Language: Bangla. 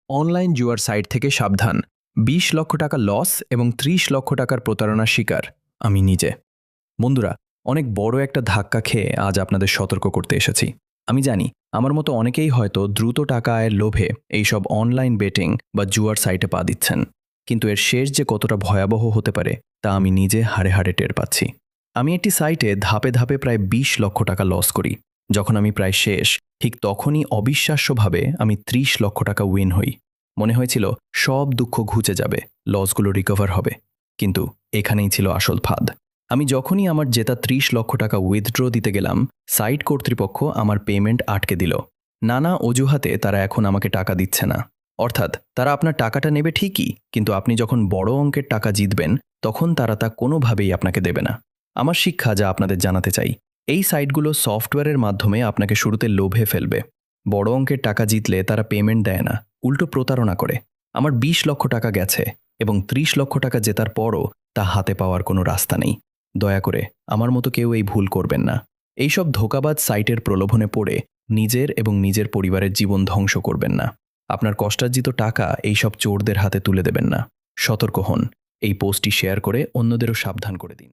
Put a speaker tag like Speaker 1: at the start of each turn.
Speaker 1: অনলাইন জুয়ার সাইট থেকে সাবধান। ২০ লক্ষ টাকা লস এবং ৩০ লক্ষ টাকার প্রতারণার শিকার আমি নিজে। বন্ধুরা, অনেক বড় একটা ধাক্কা খেয়ে আজ আপনাদের সতর্ক করতে এসেছি। আমি জানি আমার মতো অনেকেই হয়তো দ্রুত টাকা আয়ের লোভে এইসব অনলাইন বেটিং বা জুয়ার সাইটে পা দিচ্ছেন, কিন্তু এর শেষ যে কতটা ভয়াবহ হতে পারে তা আমি নিজে হাড়ে হাড়ে টের পাচ্ছি। আমি একটি সাইটে ধাপে ধাপে প্রায় ২০ লক্ষ টাকা লস করি। যখন আমি প্রায় শেষ, ঠিক তখনই অবিশ্বাস্যভাবে আমি ৩০ লক্ষ টাকা উইন হই। মনে হয়েছিল সব দুঃখ ঘুচে যাবে, লসগুলো রিকভার হবে। কিন্তু এখানেই ছিল আসল ফাঁদ। আমি যখনই আমার জেতা ৩০ লক্ষ টাকা উইথড্র দিতে গেলাম, সাইট কর্তৃপক্ষ আমার পেমেন্ট আটকে দিল। নানা অজুহাতে তারা এখন আমাকে টাকা দিচ্ছে না। অর্থাৎ তারা আপনার টাকাটা নেবে ঠিকই, কিন্তু আপনি যখন বড় অঙ্কের টাকা জিতবেন তখন তারা তা কোনোভাবেই আপনাকে দেবে না। আমার শিক্ষা যা আপনাদের জানাতে চাই, এই সাইটগুলো সফটওয়্যারের মাধ্যমে আপনাকে শুরুতে লোভে ফেলবে। বড় অঙ্কের টাকা জিতলে তারা পেমেন্ট দেয় না, উল্টো প্রতারণা করে। আমার ২০ লক্ষ টাকা গেছে এবং ৩০ লক্ষ টাকা জেতার পরও তা হাতে পাওয়ার কোনো রাস্তা নেই। দয়া করে আমার মতো কেউ এই ভুল করবেন না। এইসব ধোঁকাবাজ সাইটের প্রলোভনে পড়ে নিজের এবং নিজের পরিবারের জীবন ধ্বংস করবেন না। আপনার কষ্টার্জিত টাকা এইসব চোরদের হাতে তুলে দেবেন না। সতর্ক হন। এই পোস্টটি শেয়ার করে অন্যদেরও সাবধান করে দিন।